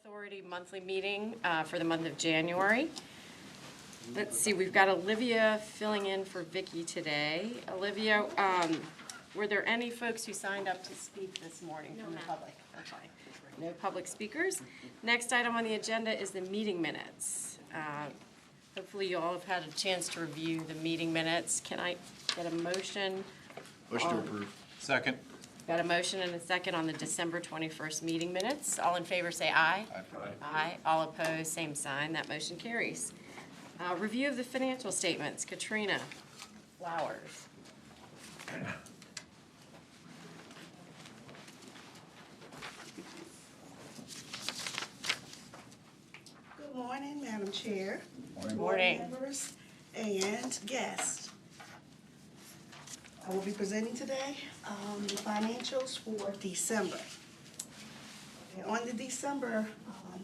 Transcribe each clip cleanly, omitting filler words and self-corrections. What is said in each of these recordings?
Authority monthly meeting for the month of January. Let's see, we've got Olivia filling in for Vicki today. Olivia, were there any folks who signed up to speak this morning from the public? Okay. No public speakers. Next item on the agenda is the meeting minutes. Hopefully you all have had a chance to review the meeting minutes. Can I get a motion? Motion to approve. Second. Got a motion and a second on the December 21st meeting minutes. All in favor say aye. Aye. Aye. All opposed, same sign. That motion carries. Review of the financial statements. Katrina Flowers. Good morning, Madam Chair. Good morning. Members and guests. I will be presenting today the financials for December. And on the December,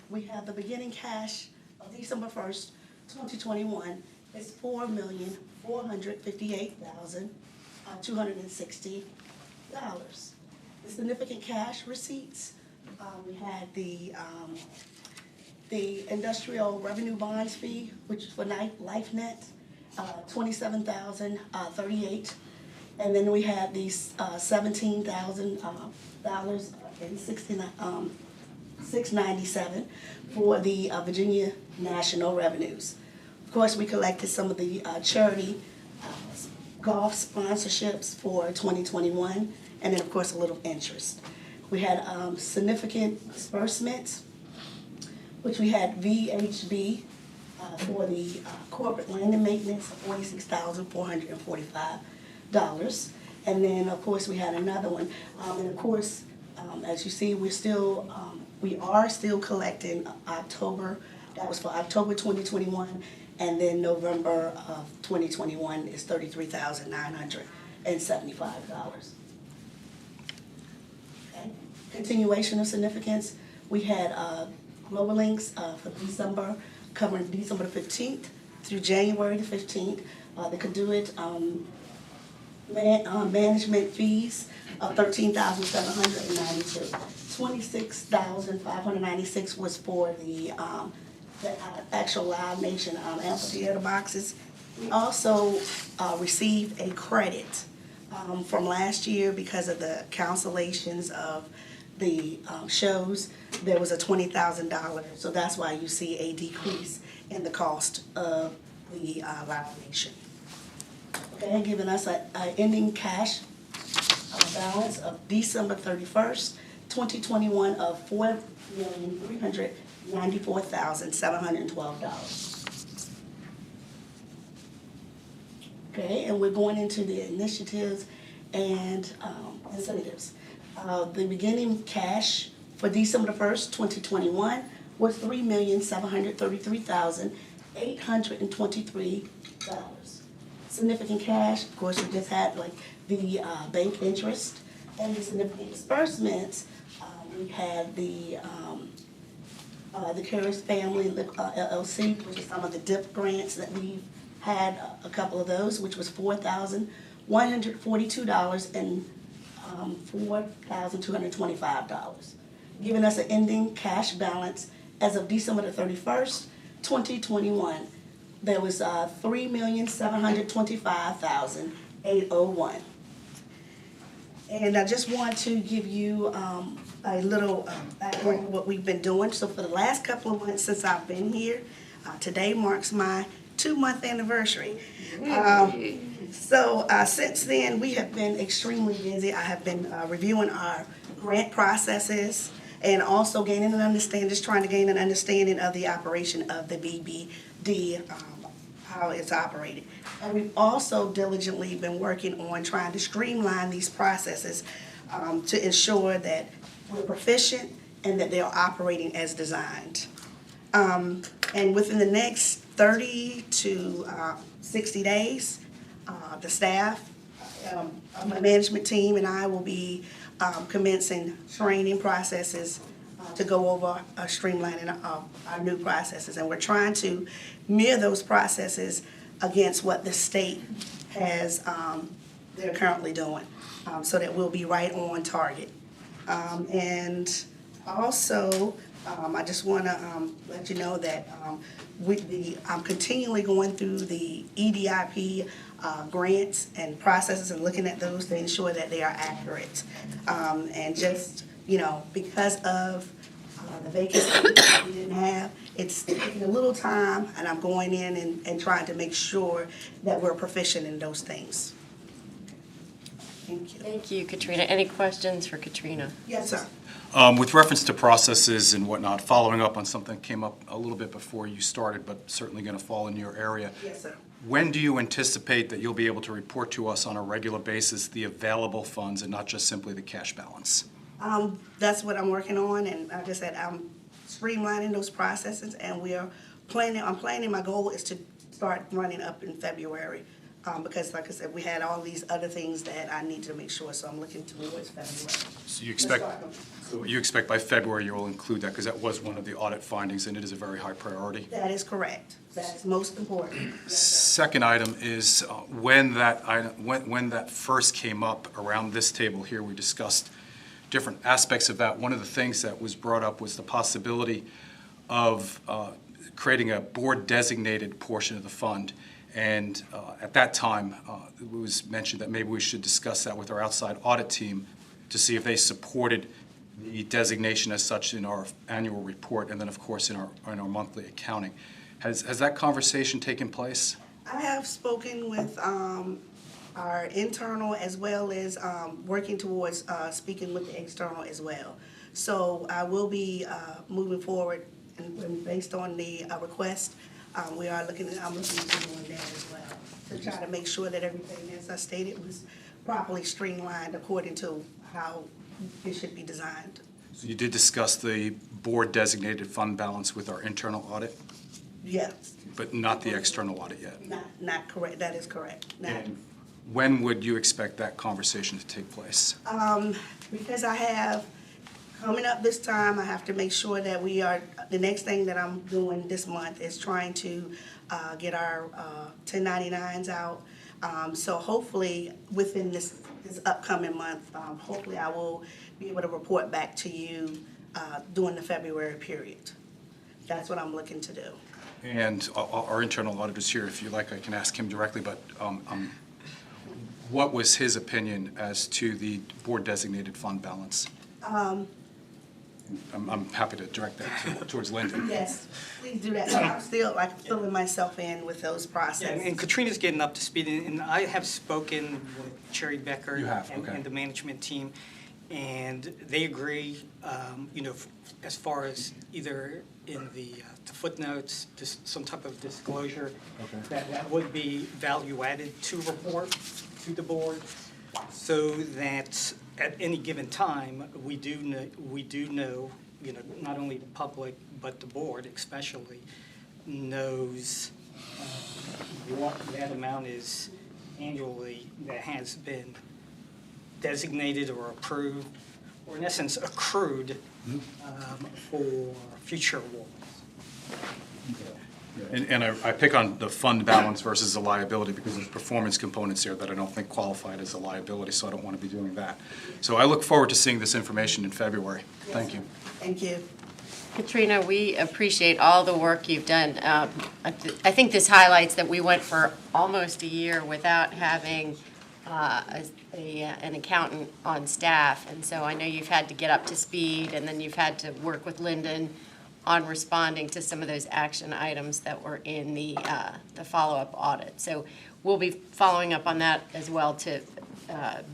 we have the beginning cash of December 1st, 2021 is $4,458,260. The significant cash receipts, we had the industrial revenue bonds fee, which is for LifeNet, $27,038. And then we had these $17,000 and $697 for the Virginia National Revenues. Of course, we collected some of the charity golf sponsorships for 2021, and then of course a little interest. We had significant disbursements, which we had VHB for the corporate land and maintenance of $46,445. And then of course we had another one, and of course as you see we are still collecting October. That was for October 2021, and then November of 2021 is $33,975. Okay. Continuation of significance, we had Global Links for December, covering December the 15th through January the 15th. The Conduit management fees of $13,792. $26,596 was for the actual Live Nation amphitheater boxes. We also received a credit from last year because of the cancellations of the shows. There was a $20,000, so that's why you see a decrease in the cost of the Live Nation. Okay, giving us an ending cash balance of December 31st, 2021 of $4,394,712. Okay, and we're going into the initiatives and incentives. The beginning cash for December 1st, 2021 was $3,733,823. Significant cash, of course, we just had like the bank interest and the significant disbursements. We had the Curris Family LLC, which is some of the DIP grants that we've had, a couple of those, which was $4,142 and $4,225, giving us an ending cash balance as of December the 31st, 2021. There was $3,725,801. And I just want to give you a little background of what we've been doing. So for the last couple of months since I've been here, today marks my 2-month anniversary. Since then, we have been extremely busy. I have been reviewing our grant processes and also gaining an understanding, just trying to gain an understanding of the operation of the BBD, how it's operated. And we've also diligently been working on trying to streamline these processes to ensure that we're proficient and that they are operating as designed. And within the next 30 to 60 days, the staff, my management team and I will be commencing training processes to go over streamlining our new processes. And we're trying to mirror those processes against what the state has, they're currently doing, so that we'll be right on target. And Also, I just want to let you know that I'm continually going through the EDIP grants and processes and looking at those to ensure that they are accurate. And just, because of the vacancy that we didn't have, it's taking a little time, and I'm going in and trying to make sure that we're proficient in those things. Thank you. Thank you, Katrina. Any questions for Katrina? Yes, sir. With reference to processes and whatnot, following up on something that came up a little bit before you started, but certainly going to fall in your area. Yes, sir. When do you anticipate that you'll be able to report to us on a regular basis the available funds and not just simply the cash balance? That's what I'm working on, and like I said, I'm streamlining those processes, and I'm planning, my goal is to start running up in February, because like I said, we had all these other things that I need to make sure, so I'm looking towards February. So you expect by February you will include that, because that was one of the audit findings, and it is a very high priority. That is correct. That's most important. Yes, sir. Second item is when that first came up around this table here, we discussed different aspects of that. One of the things that was brought up was the possibility of creating a board-designated portion of the fund. And at that time, it was mentioned that maybe we should discuss that with our outside audit team to see if they supported the designation as such in our annual report, and then, of course, in our monthly accounting. Has that conversation taken place? I have spoken with our internal as well as working towards speaking with the external as well. So I will be moving forward, and based on the request, I'm looking into doing that as well, to try to make sure that everything, as I stated, was properly streamlined according to how it should be designed. So you did discuss the board-designated fund balance with our internal audit, Yes, but not the external audit yet? not correct, that is correct. And when would you expect that conversation to take place? Because I have, coming up this time, I have to make sure that the next thing that I'm doing this month is trying to get our 1099s out. So hopefully, within this upcoming month, hopefully I will be able to report back to you during the February period. That's what I'm looking to do. And our internal auditor's here. If you like, I can ask him directly, but what was his opinion as to the board-designated fund balance? I'm happy to direct that towards Linda. Yes, please do that. I'm still filling myself in with those processes. And Katrina's getting up to speed, and I have spoken with Cherry Becker You have, okay. and the management team, and they agree, as far as either in the footnotes, just some type of disclosure, Okay. that would be value added to report to the board, so that at any given time, we do know, not only the public, but the board especially, knows what that amount is annually that has been designated or approved, or in essence accrued for future awards. And I pick on the fund balance versus the liability because there's performance components here that I don't think qualified as a liability, so I don't want to be doing that. So I look forward to seeing this information in February. Thank you. Thank you. Katrina, we appreciate all the work you've done. I think this highlights that we went for almost a year without having an accountant on staff. And so I know you've had to get up to speed, and then you've had to work with Lyndon on responding to some of those action items that were in the follow-up audit. So we'll be following up on that as well. To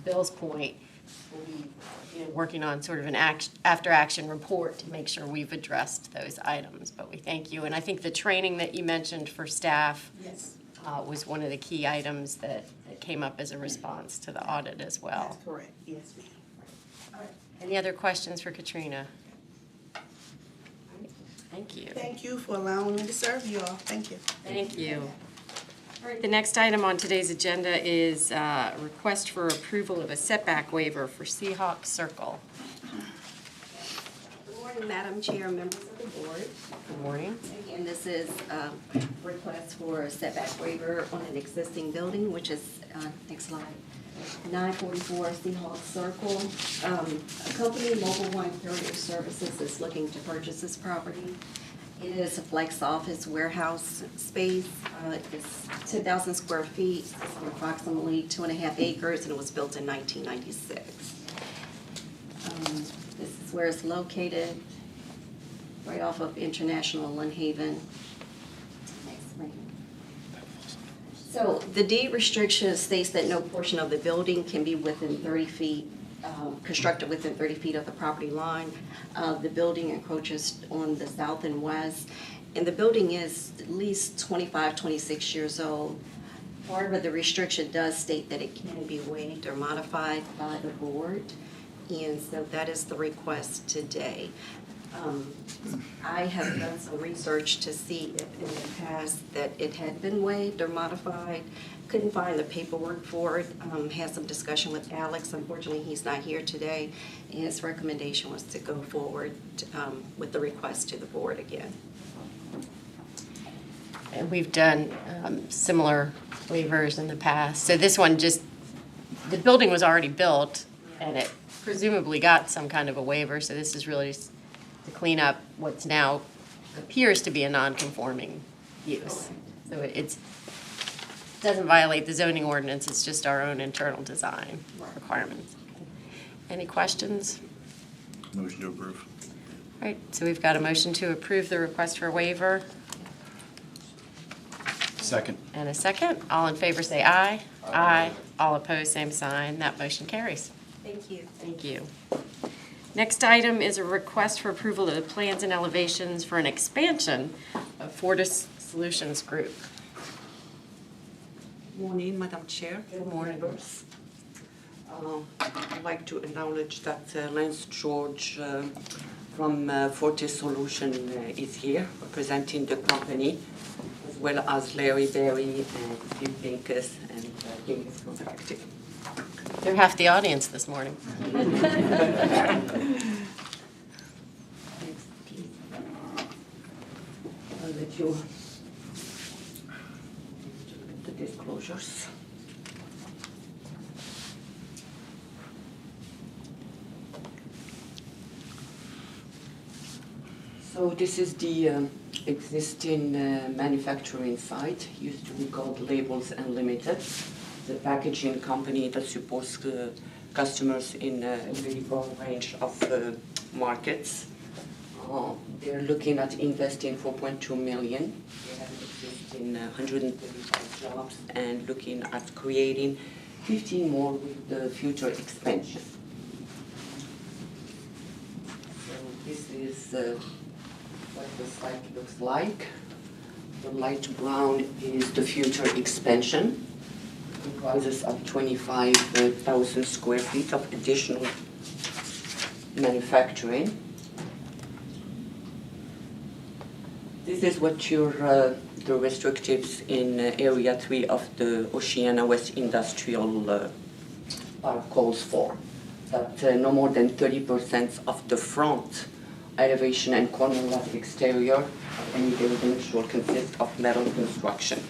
Bill's point, we'll be working on sort of an after-action report to make sure we've addressed those items. But we thank you. And I think the training that you mentioned for staff Yes, was one of the key items that came up as a response to the audit as well. that's correct. Yes, ma'am. All right. Any other questions for Katrina? Thank you. Thank you for allowing me to serve you all. Thank you. Thank you. All right, the next item on today's agenda is a request for approval of a setback waiver for Seahawk Circle. Good morning, Madam Chair, members of the board. Good morning. Again, this is a request for a setback waiver on an existing building, which is, next slide, 944 Seahawk Circle. A company, Mobile One Courier Services, is looking to purchase this property. It is a flex office warehouse space. It's 10,000 square feet, it's approximately 2.5 acres, and it was built in 1996. This is where it's located, right off of International Lynn Haven. So the deed restriction states that no portion of the building can be within 30 feet, constructed within 30 feet of the property line. The building encroaches on the south and west, and the building is at least 25, 26 years old. Part of the restriction does state that it can be waived or modified by the board, and so that is the request today. I have done some research to see if in the past that it had been waived or modified. Couldn't find the paperwork for it. Had some discussion with Alex. Unfortunately, he's not here today. And his recommendation was to go forward with the request to the board again. And we've done similar waivers in the past. So this one just, the building was already built, and it presumably got some kind of a waiver, so this is really just to clean up what's now appears to be a non-conforming use. So it's, doesn't violate the zoning ordinance, it's just our own internal design requirements. Any questions? Motion to approve. All right, so we've got a motion to approve the request for waiver Second. and a second. All in favor say aye. Aye. All opposed, same sign. That motion carries. Thank you. Thank you. Next item is a request for approval of the plans and elevations for an expansion of Fortis Solutions Group. Morning, Madam Chair. Good morning. Members. I'd like to acknowledge that Lance George from Fortis Solution is here representing the company, as well as Larry Berry and Steve Pincus and Pincus Contracting. They're half the audience this morning. Next, please. I'll let you the disclosures. So this is the existing manufacturing site, used to be called Labels Unlimited. The packaging company that supports customers in a very broad range of markets. They're looking at investing $4.2 million. They have existing 135 jobs and looking at creating 15 more with the future expansion. So this is what the site looks like. The light brown is the future expansion. Comprises of 25,000 square feet of additional manufacturing. This is what your the restrictives in Area 3 of the Oceana West Industrial Park calls for. That no more than 30% of the front elevation and corner lot exterior of any building should consist of metal construction.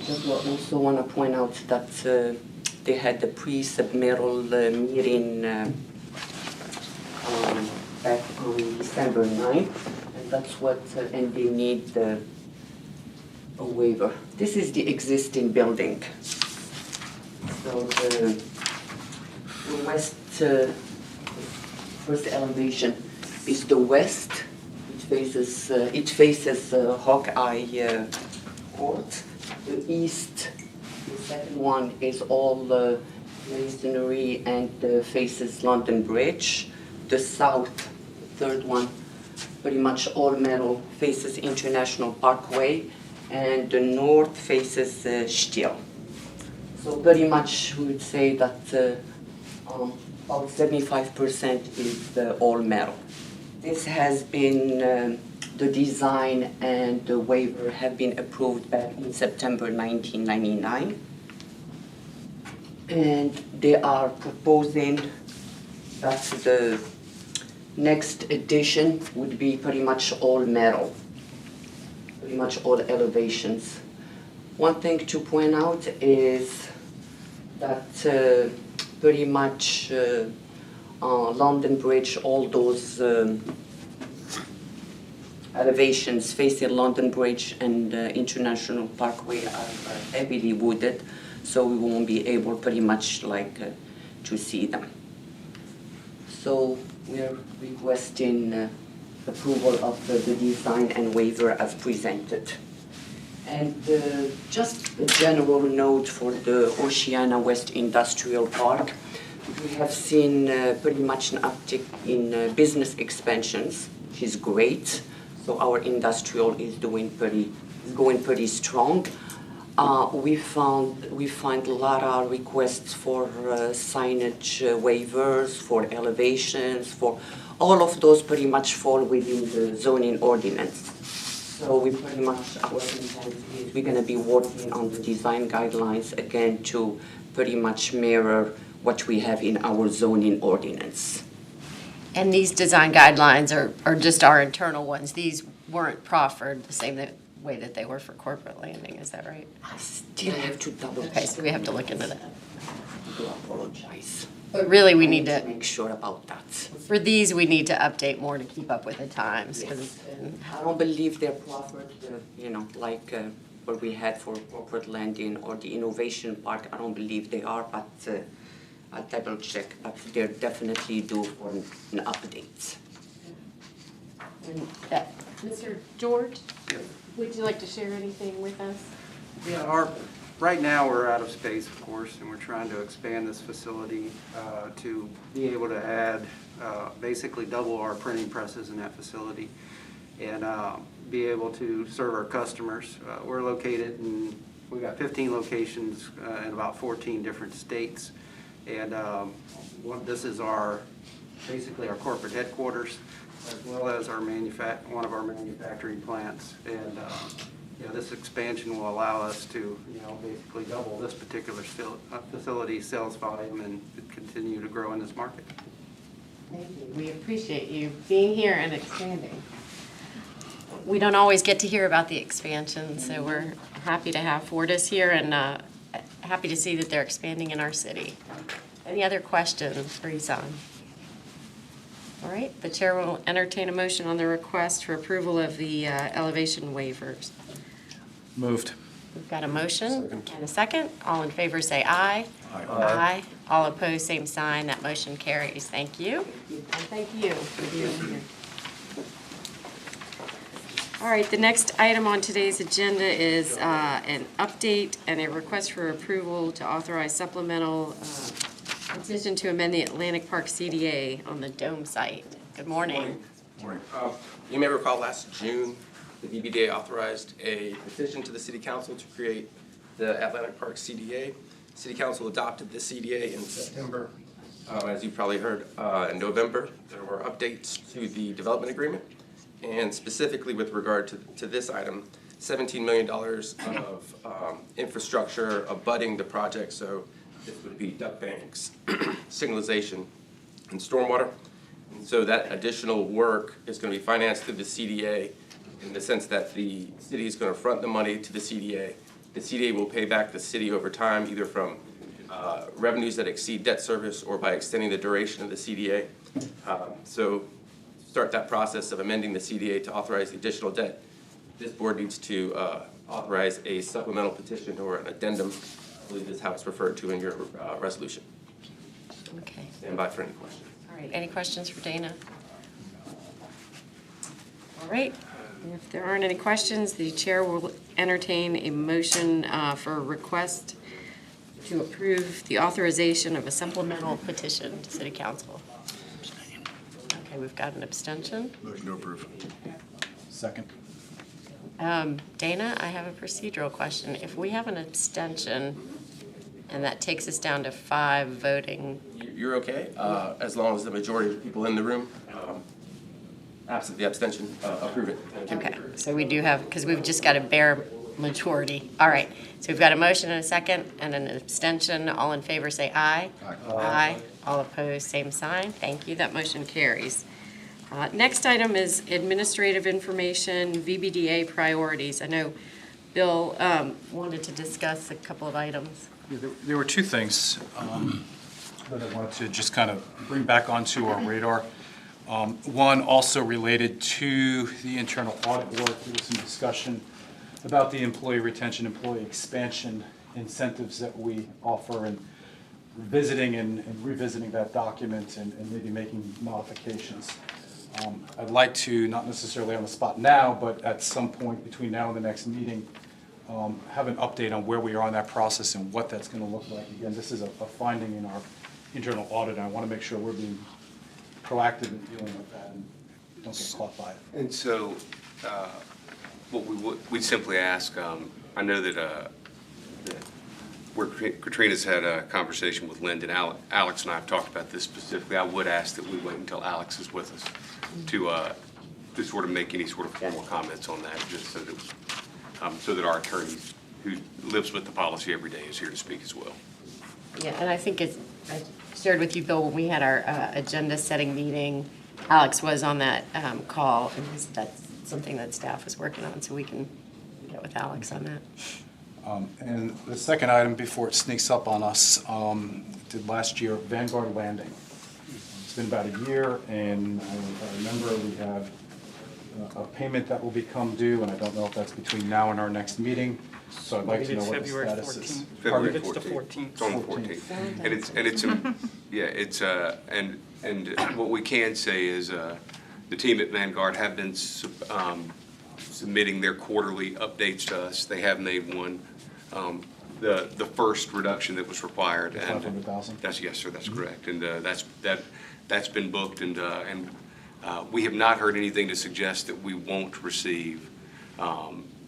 Just also want to point out that they had the pre-submittal meeting back on December 9th, and that's what, and they need a waiver. This is the existing building. So the west, first elevation is the west. It faces Hawkeye Court. The east, the second one is all masonry and faces London Bridge. The south, the third one, pretty much all metal, faces International Parkway, and the north faces Stiel. So pretty much we would say that about 75% is all metal. This has been the design and the waiver have been approved back in September 1999. And they are proposing that the next addition would be pretty much all metal, pretty much all elevations. One thing to point out is that pretty much London Bridge, all those elevations facing London Bridge and International Parkway are heavily wooded, so we won't be able pretty much like to see them. So we're requesting approval of the design and waiver as presented. And just a general note for the Oceana West Industrial Park. We have seen pretty much an uptick in business expansions, which is great. So our industrial is going pretty strong. We find a lot of requests for signage waivers, for elevations, for all of those pretty much fall within the zoning ordinance. So we pretty much, our intent is we're gonna be working on the design guidelines again to pretty much mirror what we have in our zoning ordinance. And these design guidelines are just our internal ones. These weren't proffered the same way that they were for corporate landing, is that right? I still have to double check. Okay, so we have to look into that. I do apologize. But really, we need to, Make sure about that. for these, we need to update more to keep up with the times, because it's been, I don't believe they're proffered, like what we had for corporate landing or the innovation park. I don't believe they are, but I'll double check. But they're definitely due for an update. and that. Mr. George, would you like to share anything with us? Yeah, right now, we're out of space, of course, and we're trying to expand this facility to be able to add, basically double our printing presses in that facility and be able to serve our customers. We're located in, we've got 15 locations in about 14 different states. And this is basically our corporate headquarters, as well as our one of our manufacturing plants. And this expansion will allow us to, basically double this particular facility's sales volume and continue to grow in this market. Thank you. We appreciate you being here and expanding. We don't always get to hear about the expansion, so we're happy to have Fortis here and happy to see that they're expanding in our city. Any other questions for Isan? All right, the chair will entertain a motion on the request for approval of the elevation waivers. Moved. We've got a motion and a second. All in favor say aye. Aye. All opposed, same sign. That motion carries. Thank you. And thank you for being here. All right, the next item on today's agenda is an update and a request for approval to authorize supplemental petition to amend the Atlantic Park CDA on the Dome site. Good morning. You may recall last June, the BBDA authorized a petition to the City Council to create the Atlantic Park CDA. City Council adopted the CDA in September. As you probably heard, in November, there were updates to the development agreement. And specifically with regard to this item, $17 million of infrastructure abutting the project. So this would be duct banks, signalization, and stormwater. And so that additional work is going to be financed through the CDA in the sense that the city is going to front the money to the CDA. The CDA will pay back the city over time, either from revenues that exceed debt service or by extending the duration of the CDA. So to start that process of amending the CDA to authorize the additional debt, this board needs to authorize a supplemental petition or an addendum. I believe this is how it's referred to in your resolution. Okay. Stand by for any questions. All right, any questions for Dana? All right, if there aren't any questions, the chair will entertain a motion for a request to approve the authorization of a supplemental petition to City Council. Okay, we've got an abstention. Motion to approve. Second. Dana, I have a procedural question. If we have an abstention and that takes us down to 5 voting, You're okay, as long as the majority of the people in the room, absent the abstention, approve it. okay, so we do have, because we've just got a bare majority. All right, so we've got a motion and a second and an abstention. All in favor say aye. Aye. All opposed, same sign. Thank you, that motion carries. Next item is administrative information, VBDA priorities. I know Bill wanted to discuss a couple of items. Yeah, there were two things that I wanted to just kind of bring back onto our radar. One also related to the internal audit work. There was some discussion about the employee retention, employee expansion incentives that we offer, and visiting and revisiting that document and maybe making modifications. I'd like to, not necessarily on the spot now, but at some point between now and the next meeting, have an update on where we are in that process and what that's going to look like. Again, this is a finding in our internal audit, and I want to make sure we're being proactive in dealing with that and don't get caught by it. And so, what we'd simply ask, I know that where Katrina's had a conversation with Lyndon, Alex and I have talked about this specifically. I would ask that we wait until Alex is with us to sort of make any sort of formal comments on that, just so that our attorney who lives with the policy every day is here to speak as well. Yeah, and I think I shared with you, Bill, when we had our agenda setting meeting, Alex was on that call, and that's something that staff is working on, so we can get with Alex on that. And the second item, before it sneaks up on us, did last year, Vanguard Landing. It's been about a year, and if I remember, we have a payment that will become due, and I don't know if that's between now and our next meeting, so I'd like to know what the status is. February 14th. It's on the 14th. And what we can say is the team at Vanguard have been submitting their quarterly updates to us. They have made one, the first reduction that was required. The 500,000? Yes, sir, that's correct. And that's been booked, and we have not heard anything to suggest that we won't receive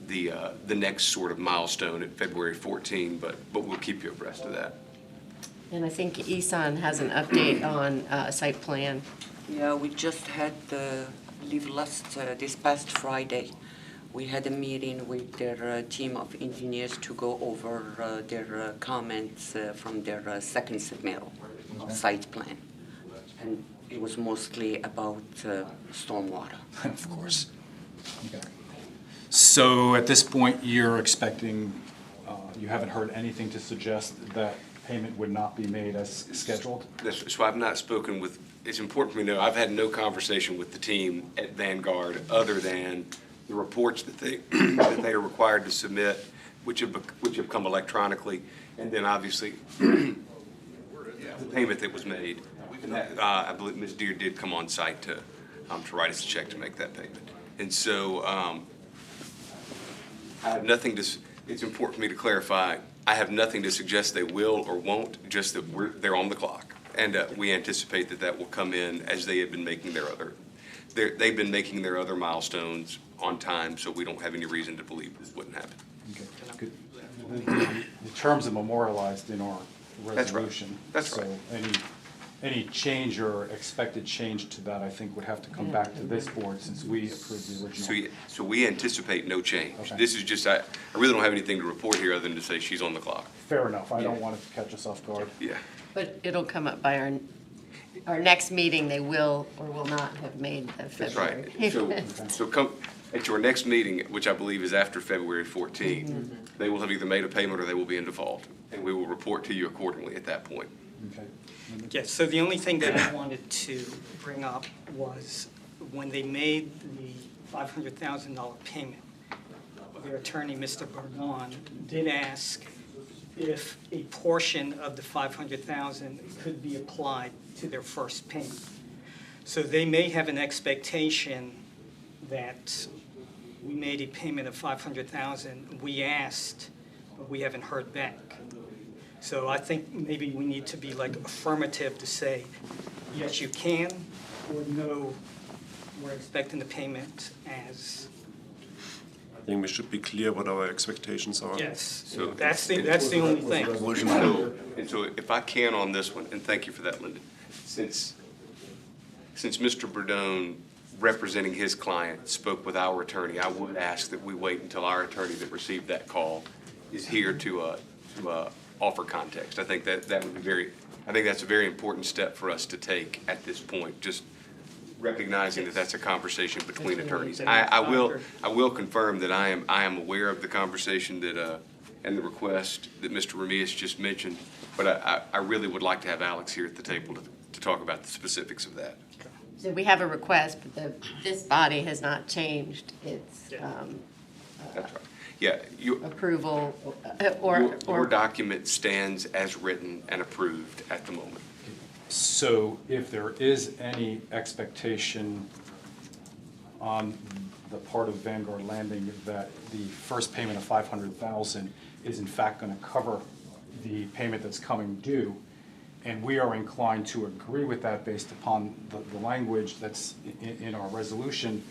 the next sort of milestone at February 14, but we'll keep you abreast of that. And I think Isan has an update on site plan. Yeah, we just had, I believe this past Friday, we had a meeting with their team of engineers to go over their comments from their second submittal site plan. And it was mostly about stormwater. Of course. Okay. So at this point, you're expecting, you haven't heard anything to suggest that payment would not be made as scheduled? So I've not spoken with, it's important for me to know, I've had no conversation with the team at Vanguard other than the reports that they are required to submit, which have come electronically, and then obviously the payment that was made. And that, I believe Ms. Deere did come on site to write us a check to make that payment. And so I have nothing to, it's important for me to clarify, I have nothing to suggest they will or won't, just that they're on the clock. And we anticipate that will come in as they have been making they've been making their other milestones on time, so we don't have any reason to believe this wouldn't happen. Okay, good. The terms are memorialized in our resolution. That's right. So any change or expected change to that, I think, would have to come back to this board since we approved the original. So we anticipate no change. Okay. This is just, I really don't have anything to report here other than to say she's on the clock. Fair enough. I don't want it to catch us off guard. Yeah. But it'll come up by our next meeting, they will or will not have made the That's February. right. So come, at your next meeting, which I believe is after February 14th, they will have either made a payment or they will be in default. And we will report to you accordingly at that point. Okay. Yes, so the only thing that I wanted to bring up was when they made the $500,000 payment, their attorney, Mr. Bernard, did ask if a portion of the $500,000 could be applied to their first payment. So they may have an expectation that we made a payment of $500,000. We asked, but we haven't heard back. So I think maybe we need to be like affirmative to say, yes, you can, or no, we're expecting the payment as. I think we should be clear what our expectations are. Yes, So- that's the only thing. And so if I can on this one, and thank you for that, Lyndon, since Mr. Burdone, representing his client, spoke with our attorney, I would ask that we wait until our attorney that received that call is here to offer context. I think that would be I think that's a very important step for us to take at this point. Just recognizing that that's a conversation between attorneys. I will confirm that I am aware of the conversation that, and the request that Mr. Ramias just mentioned, but I really would like to have Alex here at the table to talk about the specifics of that. So we have a request, but this body has not changed its That's right. Yeah, approval your document stands as written and approved at the moment. So if there is any expectation on the part of Vanguard Landing that the first payment of $500,000 is in fact going to cover the payment that's coming due, and we are inclined to agree with that based upon the language that's in our resolution,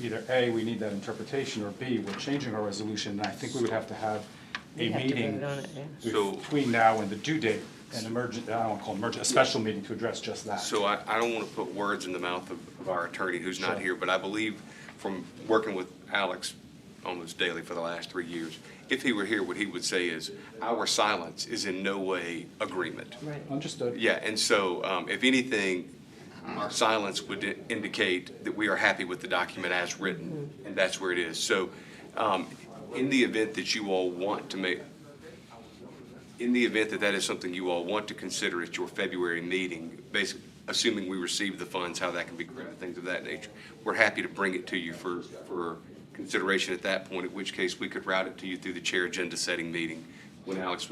either A, we need that interpretation, or B, we're changing our resolution, and I think we would have to have a We have to meeting vote on it, yeah. between now and the due date, an emergent, I don't want to call it emergent, a special meeting to address just that. So I don't want to put words in the mouth of our attorney who's not Sure. here, but I believe from working with Alex almost daily for the last 3 years, if he were here, what he would say is, our silence is in no way agreement. Right. Understood. Yeah, and so if anything, our silence would indicate that we are happy with the document as written, and that's where it is. So in the event that you all want to make, in the event that that is something you all want to consider at your February meeting, basically, assuming we receive the funds, how that can be credited, things of that nature, we're happy to bring it to you for consideration at that point, at which case we could route it to you through the chair agenda setting meeting when Alex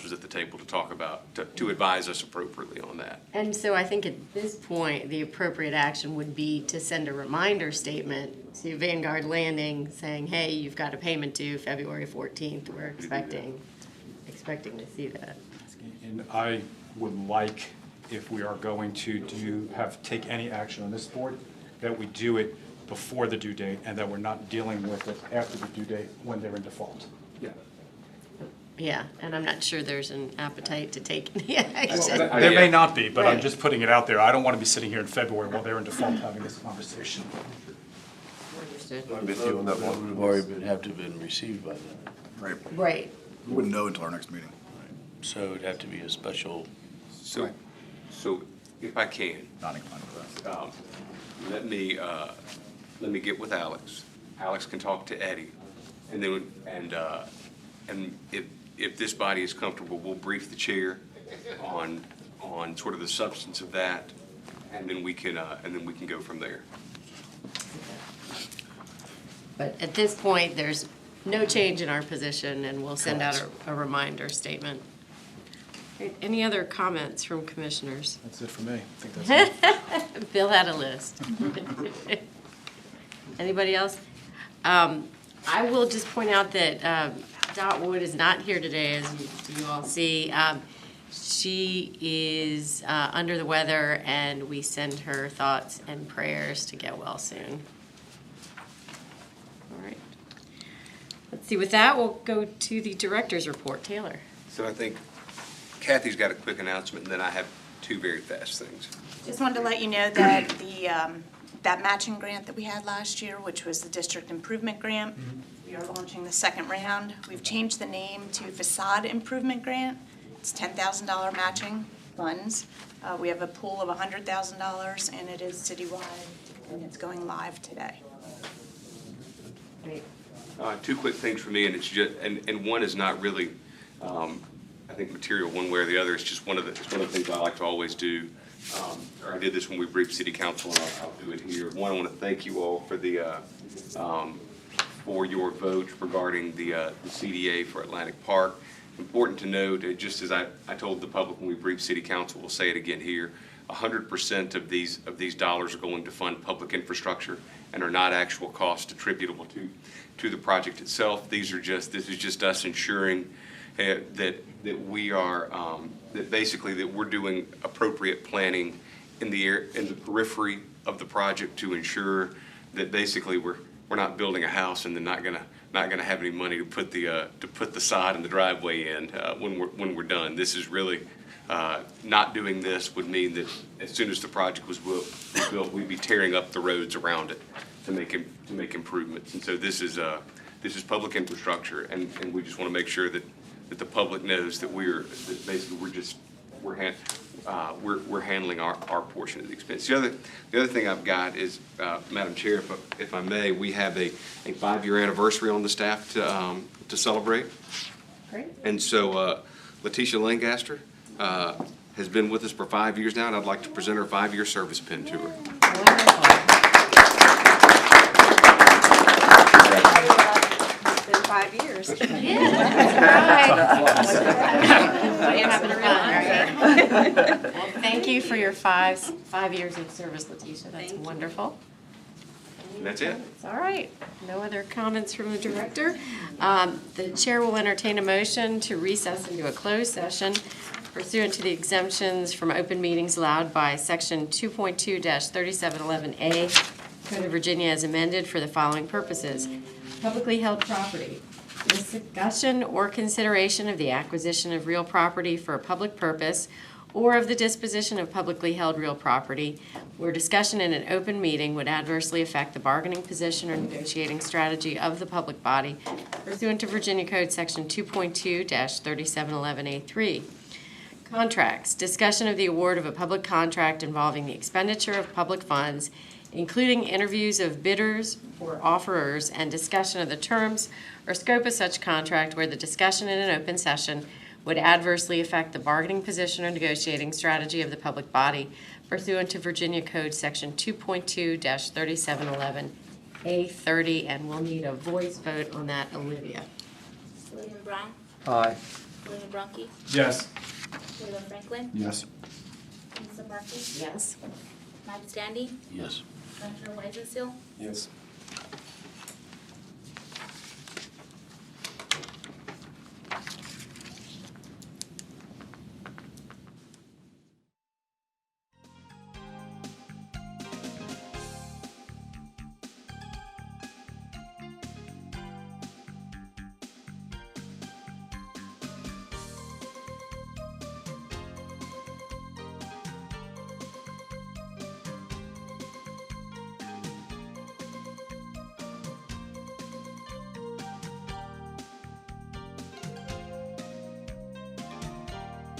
was at the table to talk about, to advise us appropriately on that. And so I think at this point, the appropriate action would be to send a reminder statement to Vanguard Landing saying, hey, you've got a payment due February 14th. We're expecting to see that. And I would like, if we are going to take any action on this board, that we do it before the due date and that we're not dealing with it after the due date when they're in default. Yeah. Yeah, and I'm not sure there's an appetite to take any action. There may not be, but I'm Right. just putting it out there. I don't want to be sitting here in February while they're in default having this conversation. Understood. I'm with you on that one. Would have already have to have been received by then. Right. Right. We wouldn't know until our next meeting. So it'd have to be a special, So if I can, Not inclined with that. let me get with Alex. Alex can talk to Eddie, and then, and if this body is comfortable, we'll brief the chair on sort of the substance of that, and then we can go from there. But at this point, there's no change in our position, and we'll send out a reminder statement. Right, any other comments from commissioners? That's it for me. I think that's it. Bill had a list. Anybody else? I will just point out that Dot Wood is not here today, as you all see. She is under the weather, and we send her thoughts and prayers to get well soon. All right. Let's see, with that, we'll go to the director's report. Taylor. So I think Kathy's got a quick announcement, and then I have two very fast things. Just wanted to let you know that that matching grant that we had last year, which was the district improvement grant, we are launching the second round. We've changed the name to facade improvement grant. It's $10,000 matching funds. We have a pool of $100,000, and it is citywide, and it's going live today. Great. Two quick things for me, and it's just, and one is not really, I think, material one way or the other. It's just one of the things I like to always do. I did this when we briefed City Council, and I'll do it here. One, I want to thank you all for your vote regarding the CDA for Atlantic Park. Important to note, just as I told the public when we briefed City Council, we'll say it again here, 100% of these dollars are going to fund public infrastructure and are not actual costs attributable to the project itself. This is just us ensuring that we are that basically that we're doing appropriate planning in the periphery of the project to ensure that basically we're not building a house and then not gonna have any money to put the sod and the driveway in when we're done. This is really not doing this would mean that as soon as the project was built, we'd be tearing up the roads around it to make improvements. And so this is public infrastructure, and we just want to make sure that the public knows that we're just we're handling our portion of the expense. The other thing I've got is, Madam Chair, if I may, we have a 5-year anniversary on the staff to celebrate. Great. And so Letitia Lancaster has been with us for 5 years now, and I'd like to present her 5-year service pin to her. It's been 5 years. What you happen to realize. Well, thank you for your 5 years of service, Letitia. That's wonderful. And that's it. All right. No other comments from the director. The chair will entertain a motion to recess into a closed session pursuant to the exemptions from open meetings allowed by Section 2.2-3711A Code of Virginia as amended for the following purposes. Publicly held property. Discussion or consideration of the acquisition of real property for a public purpose or of the disposition of publicly held real property where discussion in an open meeting would adversely affect the bargaining position or negotiating strategy of the public body pursuant to Virginia Code Section 2.2-3711A3. Contracts. Discussion of the award of a public contract involving the expenditure of public funds, including interviews of bidders or offerers and discussion of the terms or scope of such contract where the discussion in an open session would adversely affect the bargaining position or negotiating strategy of the public body pursuant to Virginia Code Section 2.2-3711A30, and we'll need a voice vote on that. Olivia? William Brown, Aye. William Bronke, Yes. William Franklin, Yes. Lisa Murphy, Yes. Mike Standy, Yes. Dr. Weisenstiel, Yes.